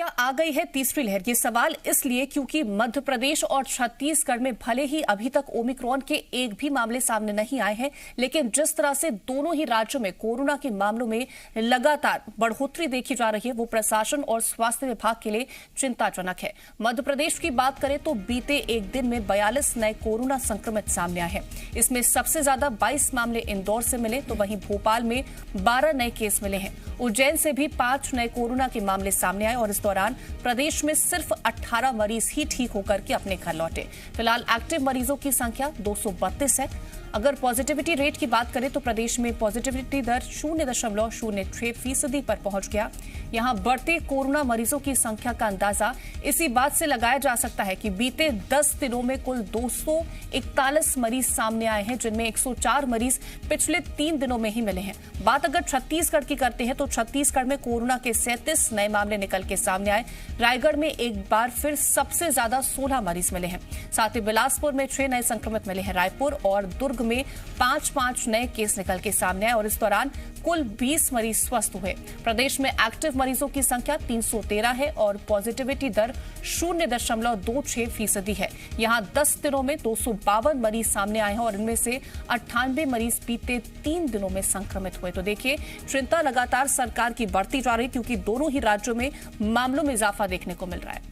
क्या आ गई है तीसरी लहर? ये सवाल इसलिए क्योंकि मध्य प्रदेश और छत्तीसगढ़ में भले ही अभी तक ओमिक्रॉन के एक भी मामले सामने नहीं आए हैं, लेकिन जिस तरह से दोनों ही राज्यों में कोरोना के मामलों में लगातार बढ़ोतरी देखी जा रही है, वो प्रशासन और स्वास्थ्य विभाग के लिए चिंताजनक है। मध्य प्रदेश की बात करें तो बीते एक दिन में 42 नए कोरोना संक्रमित सामने आए हैं। इसमें सबसे ज्यादा 22 मामले इंदौर से मिले, तो वहीं भोपाल में 12 नए केस मिले हैं। उज्जैन से भी 5 नए कोरोना के मामले सामने आए और इस दौरान प्रदेश में सिर्फ 18 मरीज ही ठीक होकर के अपने घर लौटे। फिलहाल एक्टिव मरीजों की संख्या 232 है। अगर पॉजिटिविटी रेट की बात करें तो प्रदेश में पॉजिटिविटी दर 0.06% पर पहुंच गया। यहां बढ़ते कोरोना मरीजों की संख्या का अंदाजा इसी बात से लगाया जा सकता है कि बीते 10 दिनों में कुल 241 मरीज सामने आए हैं, जिनमें 104 मरीज पिछले 3 दिनों में ही मिले हैं। बात अगर छत्तीसगढ़ की करते हैं तो छत्तीसगढ़ में कोरोना के 37 नए मामले निकल के सामने आए। रायगढ़ में एक बार फिर सबसे ज्यादा 16 मरीज मिले हैं। साथ ही बिलासपुर में 6 नए संक्रमित मिले हैं। रायपुर और दुर्ग में 5 नए केस निकल के सामने आए और इस दौरान कुल 20 मरीज स्वस्थ हुए। प्रदेश में एक्टिव मरीजों की संख्या 313 है और पॉजिटिविटी दर 0.26% है। यहां 10 दिनों में 252 मरीज सामने आए हैं और इनमें से 98 मरीज बीते 3 दिनों में संक्रमित हुए। तो देखिए, चिंता लगातार सरकार की बढ़ती जा रही है क्योंकि दोनों ही राज्यों में मामलों में इजाफा देखने को मिल रहा है।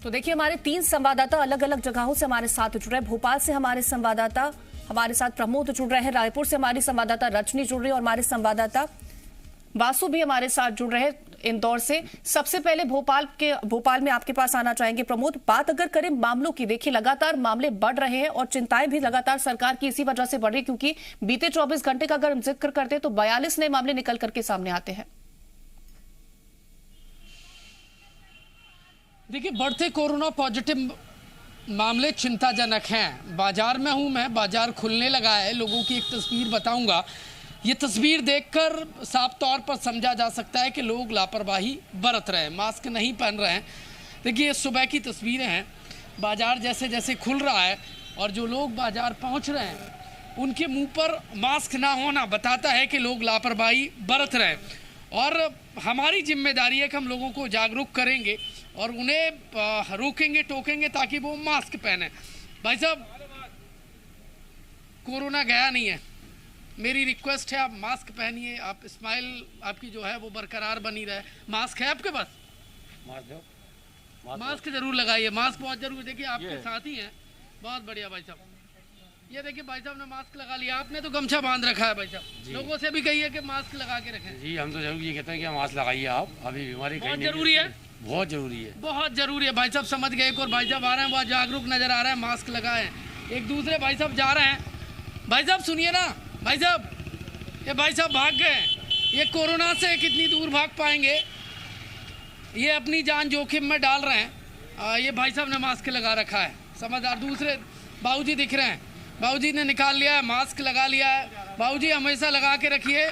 तो देखिए, हमारे 3 संवाददाता अलग अलग जगहों से हमारे साथ जुड़ रहे हैं। भोपाल से हमारे संवाददाता हमारे साथ प्रमोद जुड़ रहे हैं, रायपुर से हमारी संवाददाता रजनी जुड़ रही है और हमारे संवाददाता वासु भी हमारे साथ जुड़ रहे हैं इंदौर से। सबसे पहले भोपाल में आपके पास आना चाहेंगे प्रमोद। बात अगर करें मामलों की, देखिए लगातार मामले बढ़ रहे हैं और चिंताएं भी लगातार सरकार की इसी वजह से बढ़ रही है क्योंकि बीते 24 घंटे का अगर हम जिक्र करते हैं तो 42 नए मामले निकल करके सामने आते हैं। देखिए, बढ़ते कोरोना पॉजिटिव मामले चिंताजनक हैं। बाजार में हूं मैं, बाजार खुलने लगा है। लोगों की एक तस्वीर बताऊंगा। ये तस्वीर देखकर साफ तौर पर समझा जा सकता है कि लोग लापरवाही बरत रहे हैं, मास्क नहीं पहन रहे हैं। देखिए, सुबह की तस्वीरें हैं। बाजार जैसे जैसे खुल रहा है और जो लोग बाजार पहुंच रहे हैं उनके मुंह पर मास्क ना होना बताता है कि लोग लापरवाही बरत रहे हैं। और हमारी जिम्मेदारी है कि हम लोगों को जागरूक करेंगे और उन्हें रोकेंगे टोकेंगे ताकि वो मास्क पहने। भाई साहब, कोरोना गया नहीं है। मेरी रिक्वेस्ट है, आप मास्क पहनिए। आप स्माइल आपकी जो है वो बरकरार बनी रहे। मास्क है आपके पास? मास्क जरूर लगाइए। मास्क बहुत जरूरी। देखिए, आपके साथी हैं। बहुत बढ़िया भाई साहब। ये देखिए, भाई साहब ने मास्क लगा लिया। आपने तो गमछा बांध रखा है भाई साहब। लोगों से भी कहिए कि मास्क लगा के रखें। जी, हम तो जरूर ये कहते हैं कि मास्क लगाइए आप। अभी बीमारी बहुत जरूरी है। बहुत जरूरी है, बहुत जरूरी है। भाई साहब समझ गए। एक और भाई साहब आ रहे हैं, बहुत जागरूक नजर आ रहे हैं, मास्क लगाए। एक दूसरे भाई साहब जा रहे हैं। भाई साहब सुनिए ना, भाई साहब, ये भाई साहब भाग गए। ये कोरोना से कितनी दूर भाग पाएंगे, ये अपनी जान जोखिम में डाल रहे हैं। ये भाई साहब ने मास्क लगा रखा है, समझदार। दूसरे बाबूजी दिख रहे हैं, बाबूजी ने निकाल लिया है, मास्क लगा लिया है। बाबूजी हमेशा लगा के रखिए,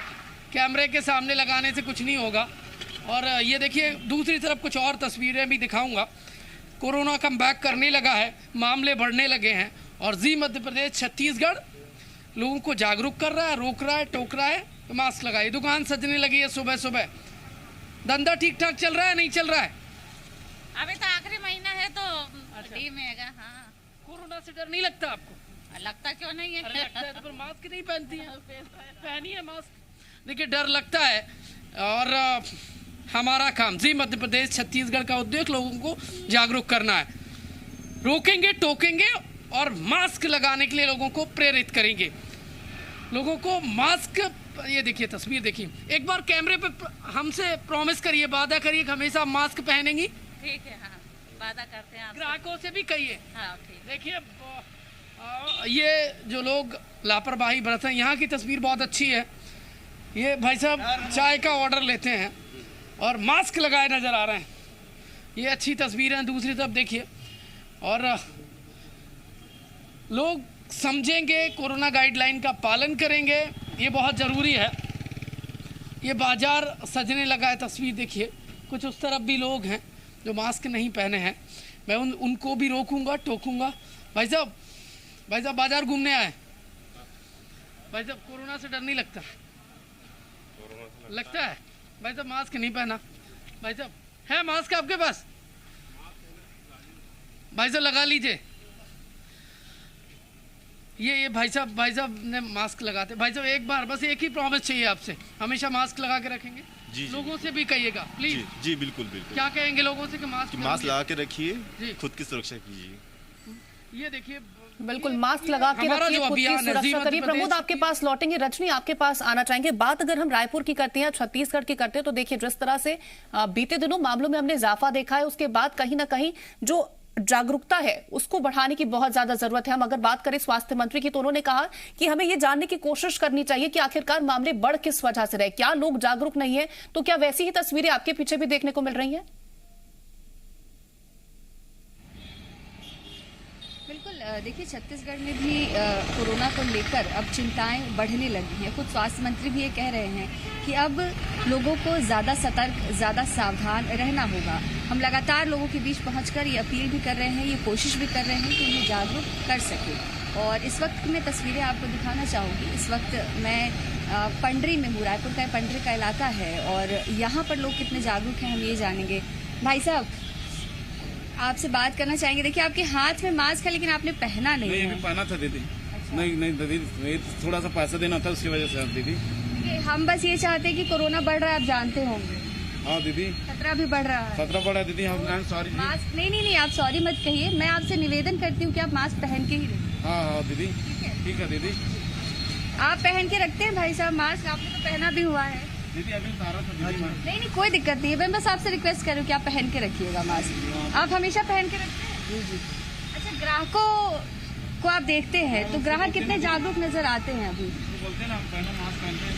कैमरे के सामने लगाने से कुछ नहीं होगा। और ये देखिए, दूसरी तरफ कुछ और तस्वीरें भी दिखाऊंगा। कोरोना कम बैक करने लगा है, मामले बढ़ने लगे हैं और जी मध्य प्रदेश छत्तीसगढ़ लोगों को जागरूक कर रहा है, रोक रहा है, टोक रहा है। तो मास्क लगाइए। दुकान सजने लगी है सुबह सुबह। धंधा ठीक ठाक चल रहा है, नहीं चल रहा है? अभी तो आखिरी महीना है तो ठीक है। हाँ, कोरोना से डर नहीं लगता आपको? लगता क्यों नहीं है? लगता है तो फिर मास्क नहीं पहनती है। पहनिए मास्क। देखिए, डर लगता है और हमारा काम जी मध्य प्रदेश छत्तीसगढ़ का उद्देश्य लोगों को जागरूक करना है। रोकेंगे टोकेंगे और मास्क लगाने के लिए लोगों को प्रेरित करेंगे। लोगों को मास्क, ये देखिए तस्वीर देखिए। एक बार कैमरे पे हमसे प्रॉमिस करिए, वादा करिए कि हमेशा मास्क पहनेंगी। ठीक है, हाँ, वादा करते हैं। ग्राहकों से भी कहिए। हाँ, ठीक। देखिए, ये जो लोग लापरवाही बरतते हैं, यहाँ की तस्वीर बहुत अच्छी है। ये भाई साहब चाय का ऑर्डर लेते हैं और मास्क लगाए नजर आ रहे हैं। ये अच्छी तस्वीर है। दूसरी तरफ देखिए, और लोग समझेंगे, कोरोना गाइडलाइन का पालन करेंगे, ये बहुत ज़रूरी है। ये बाजार सजने लगा है। तस्वीर देखिए, कुछ उस तरफ भी लोग हैं जो मास्क नहीं पहने हैं। मैं उनको भी रोकूंगा टोकूंगा। भाई साहब, भाई साहब बाजार घूमने आए। भाई साहब कोरोना से डर नहीं लगता? लगता है। भाई साहब मास्क नहीं पहना। भाई साहब है मास्क आपके पास? भाई साहब लगा लीजिए। ये भाई साहब ने मास्क लगाते। भाई साहब एक बार बस एक ही प्रॉमिस चाहिए आपसे, हमेशा मास्क लगा के रखेंगे। जी, लोगों से भी कहिएगा प्लीज। जी बिल्कुल बिल्कुल। क्या कहेंगे लोगों से कि मास्क लगा के रखिए, खुद की सुरक्षा कीजिए। ये देखिए बिल्कुल मास्क लगा के रखिए, खुद की सुरक्षा करिए। प्रमोद आपके पास लौटेंगे, रजनी आपके पास आना चाहेंगे। बात अगर हम रायपुर की करते हैं, छत्तीसगढ़ की करते हैं, तो देखिए जिस तरह से बीते दिनों मामलों में हमने इजाफा देखा है, उसके बाद कहीं ना कहीं जो जागरूकता है उसको बढ़ाने की बहुत ज्यादा जरूरत है। हम अगर बात करें स्वास्थ्य मंत्री की, तो उन्होंने कहा कि हमें ये जानने की कोशिश करनी चाहिए कि आखिरकार मामले बढ़ किस वजह से रहे, क्या लोग जागरूक नहीं है? तो क्या वैसी ही तस्वीरें आपके पीछे भी देखने को मिल रही हैं? देखिए छत्तीसगढ़ में भी कोरोना को लेकर अब चिंताएं बढ़ने लगी हैं। खुद स्वास्थ्य मंत्री भी ये कह रहे हैं कि अब लोगों को ज़्यादा सतर्क, ज़्यादा सावधान रहना होगा। हम लगातार लोगों के बीच पहुंचकर ये अपील भी कर रहे हैं, ये कोशिश भी कर रहे हैं कि उन्हें जागरूक कर सके। और इस वक्त मैं तस्वीरें आपको दिखाना चाहूँगी। इस वक्त मैं पंडरी में हूँ, रायपुर का पंडरी का इलाका है और यहाँ पर लोग कितने जागरूक हैं हम ये जानेंगे। भाई साहब आपसे बात करना चाहेंगे। देखिए आपके हाथ में मास्क है लेकिन आपने पहना नहीं है। पहना था दीदी। अच्छा। नहीं दीदी, थोड़ा सा पैसा देना था उसकी वजह से दीदी। हम बस ये चाहते हैं कि कोरोना बढ़ रहा है, आप जानते होंगे। हाँ दीदी, खतरा भी बढ़ रहा है। खतरा बढ़ा है दीदी। हम सॉरी। मास्क नहीं आप सॉरी मत कहिए। मैं आपसे निवेदन करती हूँ कि आप मास्क पहन के ही रहिए। हाँ दीदी, ठीक है दीदी। आप पहन के रखते हैं भाई साहब मास्क? आपने तो पहना भी हुआ है दीदी। अभी उतारा था दीदी। नहीं कोई दिक्कत नहीं है। मैं बस आपसे रिक्वेस्ट कर रही हूँ कि आप पहन के रखिएगा मास्क। आप हमेशा पहन के रखते हैं? जी। अच्छा, ग्राहकों को आप देखते हैं तो ग्राहक कितने जागरूक नजर आते हैं अभी? बोलते हैं ना पहले मास्क पहनते हैं।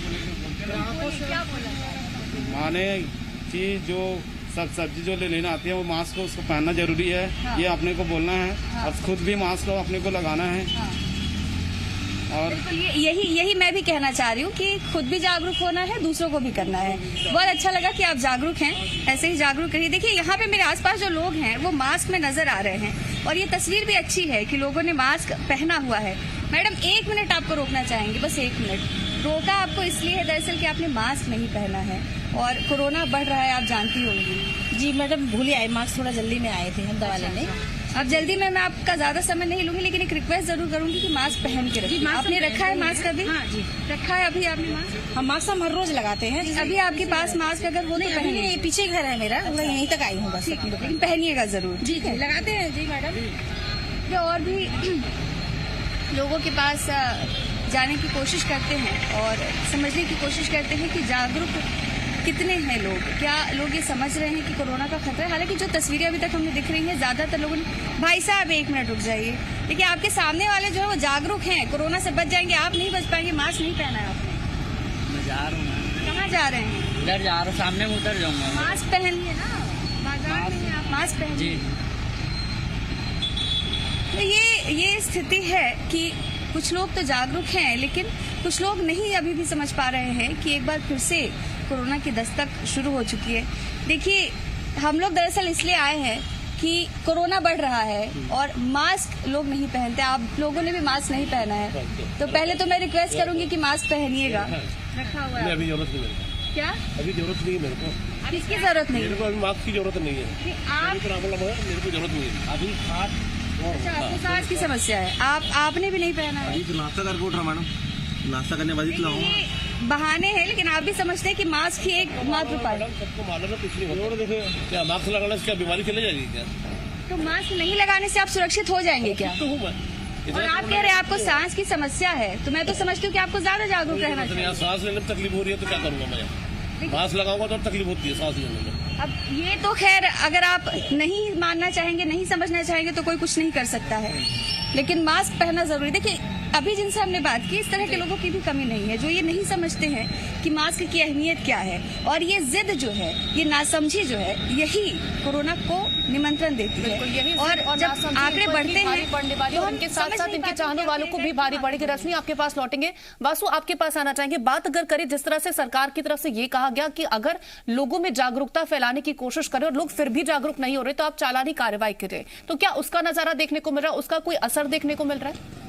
क्या बोला माने चीज जो सब्जी जो लेना आती है वो मास्क को उसको पहनना जरूरी है। हाँ। ये अपने को बोलना है। हाँ। और खुद भी मास्क अपने को लगाना है। हाँ। और यही मैं भी कहना चाह रही हूँ कि खुद भी जागरूक होना है, दूसरों को भी करना है। बहुत अच्छा लगा कि आप जागरूक हैं, ऐसे ही जागरूक रहिए। देखिए यहाँ पे मेरे आसपास जो लोग हैं वो मास्क में नजर आ रहे हैं और ये तस्वीर भी अच्छी है कि लोगों ने मास्क पहना हुआ है। मैडम 1 मिनट आपको रोकना चाहेंगे, बस 1 मिनट। रोका आपको इसलिए है दरअसल कि आपने मास्क नहीं पहना है और कोरोना बढ़ रहा है, आप जानती होंगी। जी मैडम, भूल आए, मास्क थोड़ा जल्दी में आए थे हम दवा लेने। अब जल्दी में मैं आपका ज्यादा समय नहीं लूंगी, लेकिन एक रिक्वेस्ट जरूर करूंगी कि मास्क पहन के रखिए। आपने रखा है मास्क अभी? हाँ जी रखा है अभी आपने मास्क? हम मास्क हम हर रोज लगाते हैं। अभी आपके पास मास्क अगर हो तो पहनिए। पीछे घर है मेरा, मैं यहीं तक आई हूँ बस। लेकिन पहनिएगा जरूर। जी लगाते हैं जी मैडम। जो और भी लोगों के पास जाने की कोशिश करते हैं और समझने की कोशिश करते हैं कि जागरूक कितने हैं लोग, क्या लोग ये समझ रहे हैं कि कोरोना का खतरा है। हालांकि जो तस्वीरें अभी तक हमें दिख रही हैं ज्यादातर लोगों ने। भाई साहब 1 मिनट रुक जाइए। देखिए आपके सामने वाले जो है वो जागरूक हैं, कोरोना से बच जाएंगे, आप नहीं बच पाएंगे। मास्क नहीं पहना है आपने? मैं जा रहा हूँ। कहाँ जा रहे हैं? उधर जा रहा हूँ, सामने में उधर जाऊंगा। मास्क पहनिए ना, बाजार में आप मास्क पहनिए। तो ये स्थिति है कि कुछ लोग तो जागरूक हैं लेकिन कुछ लोग नहीं अभी भी समझ पा रहे हैं कि एक बार फिर से कोरोना की दस्तक शुरू हो चुकी है। देखिए हम लोग दरअसल इसलिए आए हैं कि कोरोना बढ़ रहा है और मास्क लोग नहीं पहनते। आप लोगों ने भी मास्क नहीं पहना है, तो पहले तो मैं रिक्वेस्ट करूंगी कि मास्क पहनिएगा। रखा हुआ है? अभी जरूरत नहीं। क्या? अभी जरूरत नहीं है मेरे को। किसकी जरूरत नहीं? मेरे को अभी मास्क की जरूरत नहीं है। आप मेरे को जरूरत नहीं है अभी। अच्छा, आपको सांस की समस्या है, आपने भी नहीं पहना है? अभी नाश्ता करके उठ रहा मैडम, नाश्ता करने बाद ये बहाने हैं, लेकिन आप भी समझते हैं कि मास्क ही एक मात्र उपाय। सबको मालूम है कुछ नहीं होता। देखो क्या मास्क लगाने से क्या बीमारी चले जाएगी क्या? तो मास्क नहीं लगाने से आप सुरक्षित हो जाएंगे क्या? तो हूँ मैं। और आप कह रहे हैं आपको सांस की समस्या है, तो मैं तो समझती हूँ कि आपको ज्यादा जागरूक रहना चाहिए। सांस लेने में तकलीफ हो रही है तो क्या करूँगा मैं? मास्क लगाऊंगा तो तकलीफ होती है सांस लेने में। अब ये तो खैर अगर आप नहीं मानना चाहेंगे, नहीं समझना चाहेंगे तो कोई कुछ नहीं कर सकता है, लेकिन मास्क पहनना जरूरी। देखिए अभी जिनसे हमने बात की, इस तरह के लोगों की भी कमी नहीं है जो ये नहीं समझते हैं कि मास्क की अहमियत क्या है। और ये जिद जो है, ये नासमझी जो है, यही कोरोना को निमंत्रण देती है। और जब आंकड़े बढ़ते हैं तो उनके साथ साथ इनके चाहने वालों को भी भारी पड़ेगी। रश्मि आपके पास लौटेंगे, वासु आपके पास आना चाहेंगे। बात अगर करें जिस तरह से सरकार की तरफ से ये कहा गया कि अगर लोगों में जागरूकता फैलाने की कोशिश करें और लोग फिर भी जागरूक नहीं हो रहे तो आप चालानी कार्रवाई करें, तो क्या उसका नजारा देखने को मिल रहा है, उसका कोई असर देखने को मिल रहा है?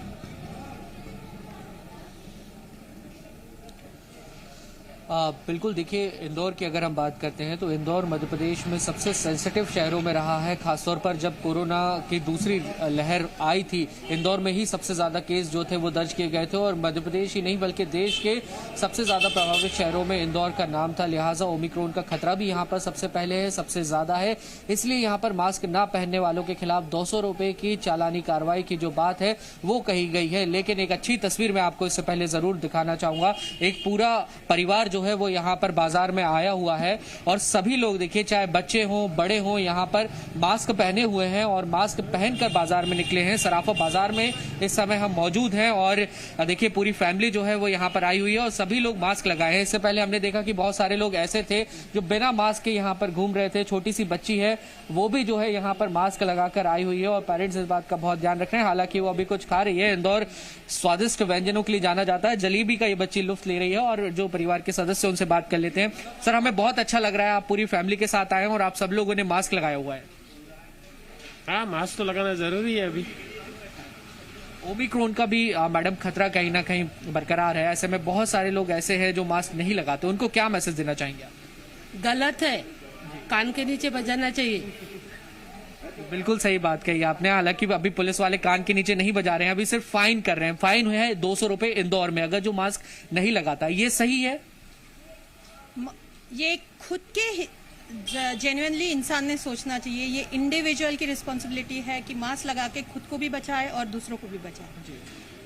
बिल्कुल, देखिए इंदौर की अगर हम बात करते हैं तो इंदौर मध्य प्रदेश में सबसे सेंसिटिव शहरों में रहा है। खासतौर पर जब कोरोना की दूसरी लहर आई थी, इंदौर में ही सबसे ज़्यादा केस जो थे वो दर्ज किए गए थे और मध्य प्रदेश ही नहीं बल्कि देश के सबसे ज़्यादा प्रभावित शहरों में इंदौर का नाम था। लिहाजा ओमिक्रॉन का खतरा भी यहाँ पर सबसे पहले है, सबसे ज़्यादा है। इसलिए यहाँ पर मास्क ना पहनने वालों के खिलाफ 200 रुपये की चालानी कार्रवाई की जो बात है वो कही गई है। लेकिन एक अच्छी तस्वीर मैं आपको इससे पहले ज़रूर दिखाना चाहूँगा। एक पूरा परिवार जो है वो यहाँ पर बाजार में आया हुआ है और सभी लोग देखिए, चाहे बच्चे हों बड़े हों, यहाँ पर मास्क पहने हुए हैं और मास्क पहनकर बाजार में निकले हैं। सराफा बाजार में इस समय हम मौजूद हैं और देखिए पूरी फैमिली जो है वो यहाँ पर आई हुई है और सभी लोग मास्क लगाए हैं। इससे पहले हमने देखा कि बहुत सारे लोग ऐसे थे जो बिना मास्क के यहाँ पर घूम रहे थे। छोटी सी बच्ची है वो भी जो है यहाँ पर मास्क लगाकर आई हुई है और पेरेंट्स इस बात का बहुत ध्यान रख रहे हैं। हालांकि वो अभी कुछ खा रही है। इंदौर स्वादिष्ट व्यंजनों के लिए जाना जाता है। जलेबी का ये बच्ची लुत्फ ले रही है और जो परिवार के सदस्य उनसे बात कर लेते हैं। सर, हमें बहुत अच्छा लग रहा है, आप पूरी फैमिली के साथ आए हैं और आप सब लोगों ने मास्क लगाया हुआ है। हाँ, मास्क तो लगाना जरूरी है। अभी ओमिक्रॉन का भी मैडम खतरा कहीं ना कहीं बरकरार है। ऐसे में बहुत सारे लोग ऐसे हैं जो मास्क नहीं लगाते, उनको क्या मैसेज देना चाहेंगे आप? गलत है, कान के नीचे बजाना चाहिए। बिल्कुल सही बात कही आपने। हालांकि अभी पुलिस वाले कान के नीचे नहीं बजा रहे हैं, अभी सिर्फ फाइन कर रहे हैं। फाइन है 200 रुपए इंदौर में अगर जो मास्क नहीं लगाता। ये सही है? ये खुद के जेन्युइनली इंसान ने सोचना चाहिए। ये इंडिविजुअल की रिस्पॉन्सिबिलिटी है कि मास्क लगा के खुद को भी बचाए और दूसरों को भी बचाए।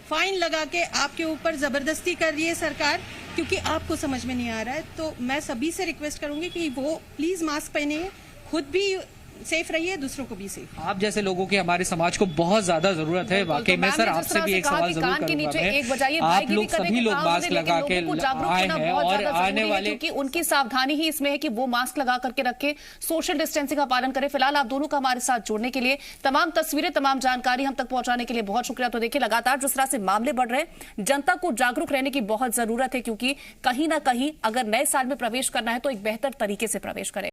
फाइन लगा के आपके ऊपर जबरदस्ती कर रही है सरकार क्योंकि आपको समझ में नहीं आ रहा है। तो मैं सभी से रिक्वेस्ट करूंगी कि वो प्लीज मास्क पहने, खुद भी सेफ रहिए, दूसरों को भी सेफ। आप जैसे लोगों की हमारे समाज को बहुत ज्यादा जरूरत है। वाकई में सर, आपसे भी एक सवाल जरूर करूंगा। आप लोग सभी लोग मास्क लगा के आए हैं और आने वाले, क्योंकि उनकी सावधानी ही इसमें है कि वो मास्क लगा करके रखे, सोशल डिस्टेंसिंग का पालन करें। फिलहाल आप दोनों का हमारे साथ जुड़ने के लिए, तमाम तस्वीरें, तमाम जानकारी हम तक पहुंचाने के लिए बहुत शुक्रिया। तो देखिए, लगातार जिस तरह से मामले बढ़ रहे हैं, जनता को जागरूक रहने की बहुत जरूरत है क्योंकि कहीं ना कहीं अगर नए साल में प्रवेश करना है तो एक बेहतर तरीके से प्रवेश करें।